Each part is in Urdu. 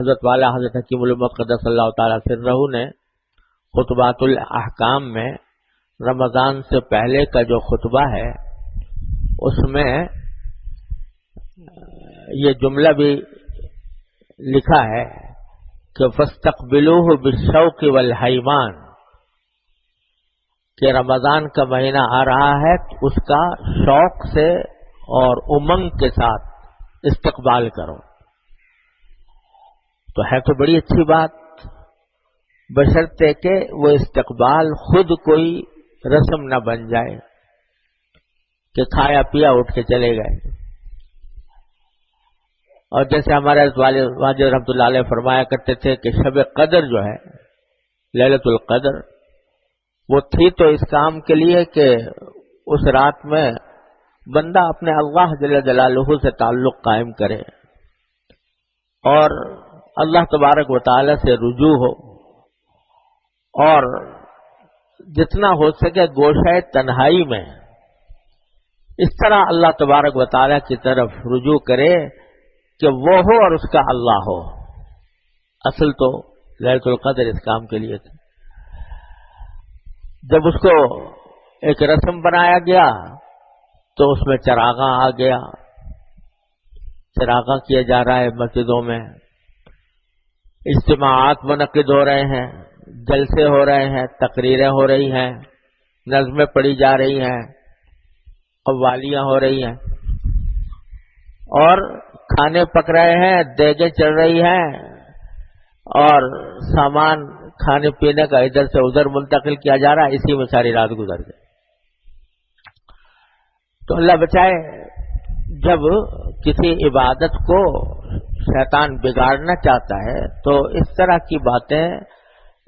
حضرت والا حضرت حکیم الامت قدس اللہ تعالی سرہ نے خطبات الاحکام میں رمضان سے پہلے کا جو خطبہ ہے اس میں یہ جملہ بھی لکھا ہے کہ فاستقبلوہ بالشوق والحیمان، کہ رمضان کا مہینہ آ رہا ہے اس کا شوق سے اور امنگ کے ساتھ استقبال کرو. تو ہے تو بڑی اچھی بات، بشرطے کہ وہ استقبال خود کوئی رسم نہ بن جائے کہ کھایا پیا اٹھ کے چلے گئے. اور جیسے ہمارے والد رحمۃ اللہ علیہ فرمایا کرتے تھے کہ شب قدر جو ہے، لیلۃ القدر، وہ تھی تو اس کام کے لیے کہ اس رات میں بندہ اپنے اللہ جل جلالہ سے تعلق قائم کرے اور اللہ تبارک و تعالی سے رجوع ہو، اور جتنا ہو سکے گوشہ تنہائی میں اس طرح اللہ تبارک و تعالی کی طرف رجوع کرے کہ وہ ہو اور اس کا اللہ ہو. اصل تو لیلۃ القدر اس کام کے لیے تھی. جب اس کو ایک رسم بنایا گیا تو اس میں چراغاں آ گیا، چراغاں کیا جا رہا ہے مسجدوں میں، اجتماعات منعقد ہو رہے ہیں، جلسے ہو رہے ہیں، تقریریں ہو رہی ہیں، نظمیں پڑھی جا رہی ہیں، قوالیاں ہو رہی ہیں، اور کھانے پک رہے ہیں، دیگیں چل رہی ہیں، اور سامان کھانے پینے کا ادھر سے ادھر منتقل کیا جا رہا ہے. اسی میں ساری رات گزر گئی. تو اللہ بچائے، جب کسی عبادت کو شیطان بگاڑنا چاہتا ہے تو اس طرح کی باتیں،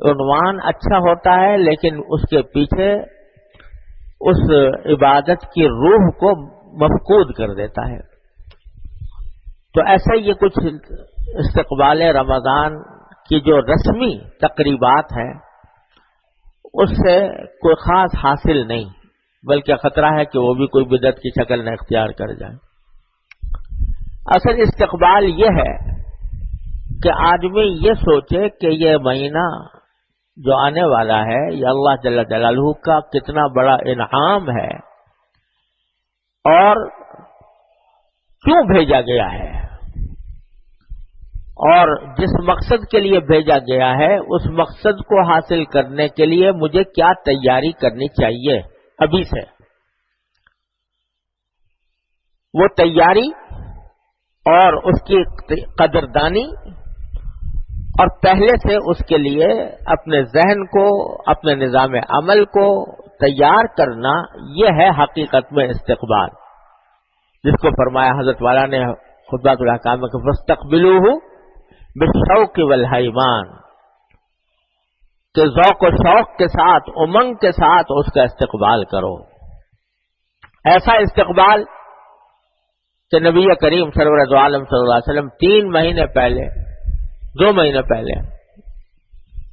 عنوان اچھا ہوتا ہے لیکن اس کے پیچھے اس عبادت کی روح کو مفقود کر دیتا ہے. تو ایسا یہ کچھ استقبال رمضان کی جو رسمی تقریبات ہیں اس سے کوئی خاص حاصل نہیں، بلکہ خطرہ ہے کہ وہ بھی کوئی بدعت کی شکل نہ اختیار کر جائے. اصل استقبال یہ ہے کہ آدمی یہ سوچے کہ یہ مہینہ جو آنے والا ہے یہ اللہ جل جلالہ کا کتنا بڑا انعام ہے اور کیوں بھیجا گیا ہے، اور جس مقصد کے لیے بھیجا گیا ہے اس مقصد کو حاصل کرنے کے لیے مجھے کیا تیاری کرنی چاہیے ابھی سے. وہ تیاری اور اس کی قدردانی اور پہلے سے اس کے لیے اپنے ذہن کو، اپنے نظام عمل کو تیار کرنا، یہ ہے حقیقت میں استقبال، جس کو فرمایا حضرت والا نے خطبۃ الاحکام میں کہ فاستقبلوہ بالشوق والحیمان، کہ ذوق و شوق کے ساتھ، امنگ کے ساتھ اس کا استقبال کرو. ایسا استقبال کہ نبی کریم سرور عالم صلی اللہ علیہ وسلم 3 مہینے پہلے، 2 مہینے پہلے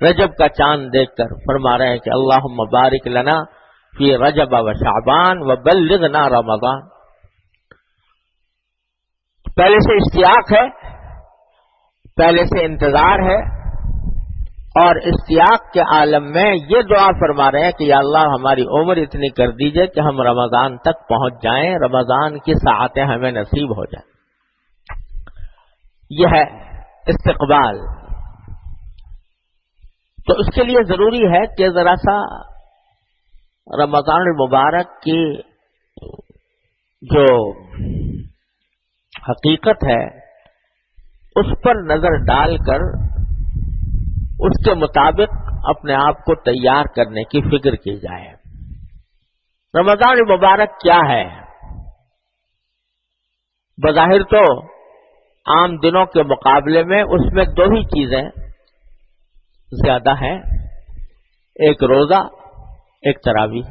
رجب کا چاند دیکھ کر فرما رہے ہیں کہ اللہم بارک لنا فی رجب و شعبان وبلغنا رمضان. پہلے سے اشتیاق ہے، پہلے سے انتظار ہے، اور اشتیاق کے عالم میں یہ دعا فرما رہے ہیں کہ یا اللہ ہماری عمر اتنی کر دیجئے کہ ہم رمضان تک پہنچ جائیں، رمضان کی ساعتیں ہمیں نصیب ہو جائیں. یہ ہے استقبال. تو اس کے لیے ضروری ہے کہ ذرا سا رمضان المبارک کی جو حقیقت ہے اس پر نظر ڈال کر اس کے مطابق اپنے آپ کو تیار کرنے کی فکر کی جائے. رمضان المبارک کیا ہے؟ بظاہر تو عام دنوں کے مقابلے میں اس میں 2 ہی چیزیں زیادہ ہیں، ایک روزہ، ایک تراویح.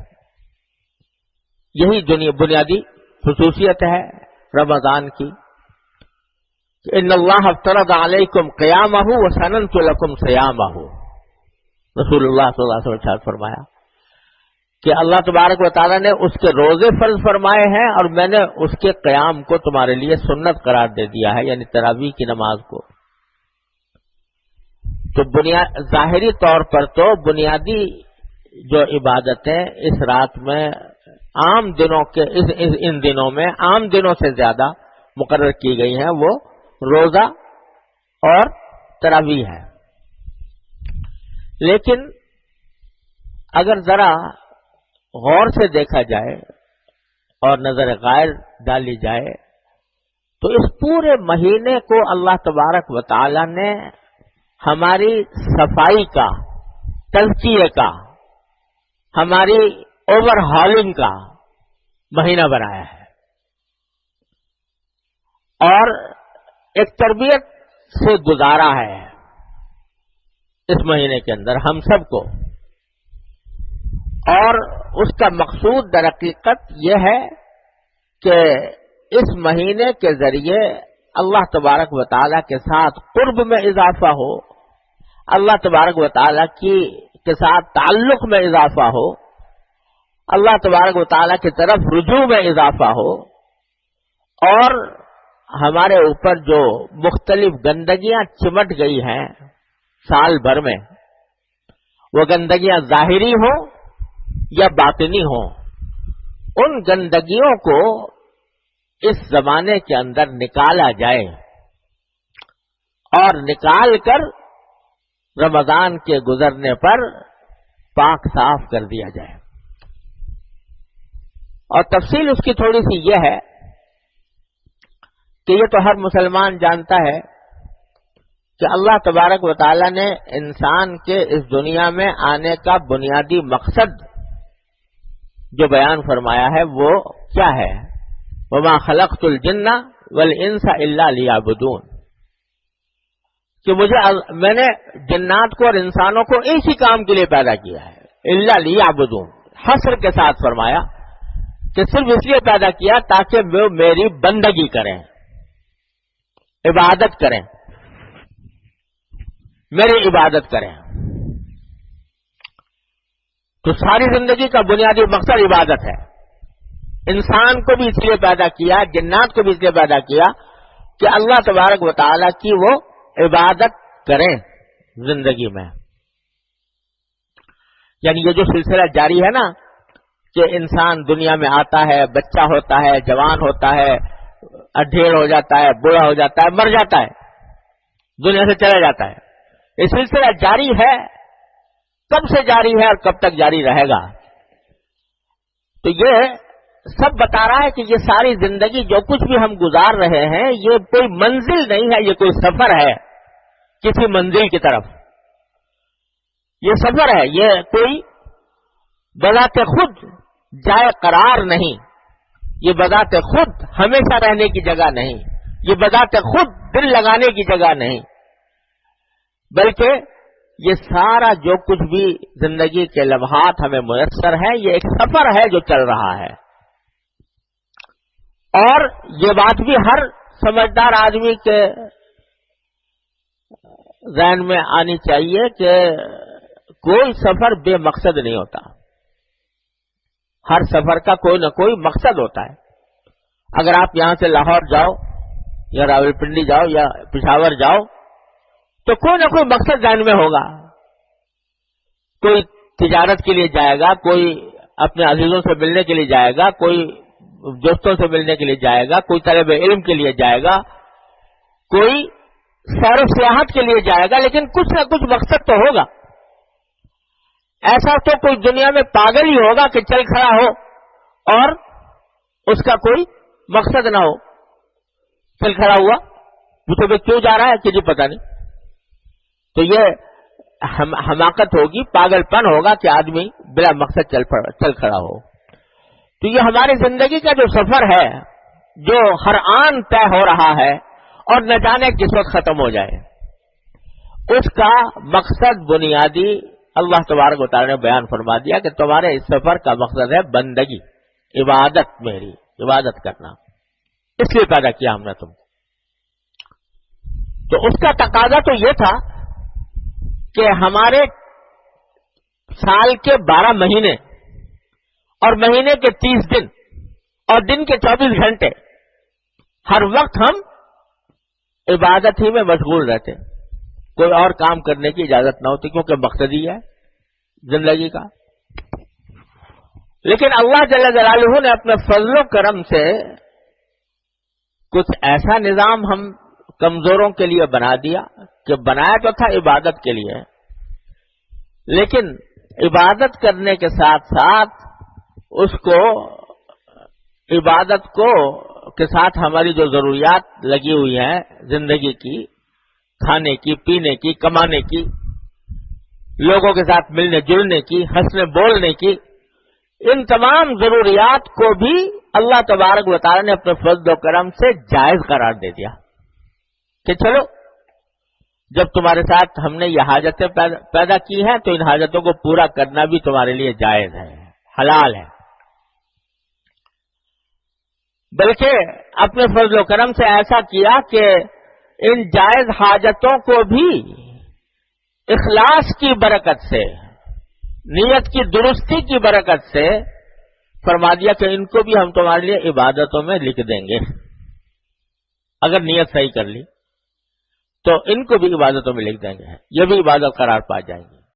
یہی بنیادی خصوصیت ہے رمضان کی. ان اللہ افترض علیکم قیامہ وسننت لکم صیامہ، رسول اللہ صلی اللہ علیہ وسلم نے فرمایا کہ اللہ تبارک و تعالیٰ نے اس کے روزے فرض فرمائے ہیں اور میں نے اس کے قیام کو تمہارے لیے سنت قرار دے دیا ہے، یعنی تراویح کی نماز کو. تو ظاہری طور پر تو بنیادی جو عبادتیں اس رات میں عام دنوں کے ان دنوں میں عام دنوں سے زیادہ مقرر کی گئی ہیں وہ روزہ اور تراویح ہے. لیکن اگر ذرا غور سے دیکھا جائے اور نظر غائب ڈالی جائے تو اس پورے مہینے کو اللہ تبارک و تعالی نے ہماری صفائی کا، تزکیے کا، ہماری اوور ہالنگ کا مہینہ بنایا ہے اور ایک تربیت سے گزارا ہے اس مہینے کے اندر ہم سب کو. اور اس کا مقصود در حقیقت یہ ہے کہ اس مہینے کے ذریعے اللہ تبارک و تعالیٰ کے ساتھ قرب میں اضافہ ہو، اللہ تبارک و تعالیٰ کے ساتھ تعلق میں اضافہ ہو، اللہ تبارک و تعالیٰ کی طرف رجوع میں اضافہ ہو، اور ہمارے اوپر جو مختلف گندگیاں چمٹ گئی ہیں سال بھر میں، وہ گندگیاں ظاہری ہوں یا باطنی ہوں، ان گندگیوں کو اس زمانے کے اندر نکالا جائے اور نکال کر رمضان کے گزرنے پر پاک صاف کر دیا جائے. اور تفصیل اس کی تھوڑی سی یہ ہے کہ یہ تو ہر مسلمان جانتا ہے کہ اللہ تبارک و تعالی نے انسان کے اس دنیا میں آنے کا بنیادی مقصد جو بیان فرمایا ہے وہ کیا ہے؟ وَمَا خَلَقْتُ الْجِنَّ وَالْإِنسَ إِلَّا لِيَعْبُدُونَ، کہ میں نے جنات کو اور انسانوں کو اسی کام کے لیے پیدا کیا ہے. إِلَّا لِيَعْبُدُونَ حصر کے ساتھ فرمایا کہ صرف اس لیے پیدا کیا تاکہ وہ میری بندگی کریں، عبادت کریں، میری عبادت کریں. تو ساری زندگی کا بنیادی مقصد عبادت ہے. انسان کو بھی اس لیے پیدا کیا، جنات کو بھی اس لیے پیدا کیا کہ اللہ تبارک و تعالیٰ کی وہ عبادت کریں زندگی میں. یعنی یہ جو سلسلہ جاری ہے نا کہ انسان دنیا میں آتا ہے، بچہ ہوتا ہے، جوان ہوتا ہے، اڈھیڑ ہو جاتا ہے، بوڑھا ہو جاتا ہے، مر جاتا ہے، دنیا سے چلا جاتا ہے. یہ سلسلہ جاری ہے. کب سے جاری ہے اور کب تک جاری رہے گا؟ تو یہ سب بتا رہا ہے کہ یہ ساری زندگی جو کچھ بھی ہم گزار رہے ہیں یہ کوئی منزل نہیں ہے، یہ کوئی سفر ہے کسی منزل کی طرف. یہ سفر ہے، یہ کوئی بذات خود جائے قرار نہیں، یہ بذات خود ہمیشہ رہنے کی جگہ نہیں، یہ بذات خود دل لگانے کی جگہ نہیں، بلکہ یہ سارا جو کچھ بھی زندگی کے لمحات ہمیں میسر ہے یہ ایک سفر ہے جو چل رہا ہے. اور یہ بات بھی ہر سمجھدار آدمی کے ذہن میں آنی چاہیے کہ کوئی سفر بے مقصد نہیں ہوتا. ہر سفر کا کوئی نہ کوئی مقصد ہوتا ہے. اگر آپ یہاں سے لاہور جاؤ یا راولپنڈی جاؤ یا پشاور جاؤ تو کوئی نہ کوئی مقصد ذہن میں ہوگا. کوئی تجارت کے لیے جائے گا، کوئی اپنے عزیزوں سے ملنے کے لیے جائے گا، کوئی دوستوں سے ملنے کے لیے جائے گا، کوئی طالب علم کے لیے جائے گا، کوئی سیر و سیاحت کے لیے جائے گا، لیکن کچھ نہ کچھ مقصد تو ہوگا. ایسا تو کوئی دنیا میں پاگل ہی ہوگا کہ چل کھڑا ہو اور اس کا کوئی مقصد نہ ہو. چل کھڑا ہوا، پوچھو کہ کیوں جا رہا ہے کہ جی پتہ نہیں. تو یہ حماقت ہوگی، پاگل پن ہوگا کہ آدمی بلا مقصد چل کھڑا ہو. تو یہ ہماری زندگی کا جو سفر ہے جو ہر آن طے ہو رہا ہے اور نہ جانے کس وقت ختم ہو جائے، اس کا مقصد بنیادی اللہ تبارک و تعالی نے بیان فرما دیا کہ تمہارے اس سفر کا مقصد ہے بندگی، عبادت، میری عبادت کرنا. اس لیے پیدا کیا ہم نے تم کو. تو اس کا تقاضا تو یہ تھا کہ ہمارے سال کے 12 مہینے اور مہینے کے 30 دن اور دن کے 24 گھنٹے ہر وقت ہم عبادت ہی میں مشغول رہتے. کوئی اور کام کرنے کی اجازت نہ ہوتی، کیونکہ مقصد ہی ہے زندگی کا۔ لیکن اللہ جل جلالہ نے اپنے فضل و کرم سے کچھ ایسا نظام ہم کمزوروں کے لیے بنا دیا کہ بنایا تو تھا عبادت کے لیے، لیکن عبادت کرنے کے ساتھ ساتھ اس کو عبادت کو کے ساتھ ہماری جو ضروریات لگی ہوئی ہیں زندگی کی، کھانے کی، پینے کی، کمانے کی، لوگوں کے ساتھ ملنے جلنے کی، ہنسنے بولنے کی، ان تمام ضروریات کو بھی اللہ تبارک و تعالی نے اپنے فضل و کرم سے جائز قرار دے دیا کہ چلو جب تمہارے ساتھ ہم نے یہ حاجتیں پیدا کی ہیں تو ان حاجتوں کو پورا کرنا بھی تمہارے لیے جائز ہے، حلال ہے۔ بلکہ اپنے فضل و کرم سے ایسا کیا کہ ان جائز حاجتوں کو بھی اخلاص کی برکت سے، نیت کی درستی کی برکت سے فرما دیا کہ ان کو بھی ہم تمہارے لیے عبادتوں میں لکھ دیں گے۔ اگر نیت صحیح کر لی تو ان کو بھی عبادتوں میں لکھ دیں گے، یہ بھی عبادت قرار پا جائیں گے۔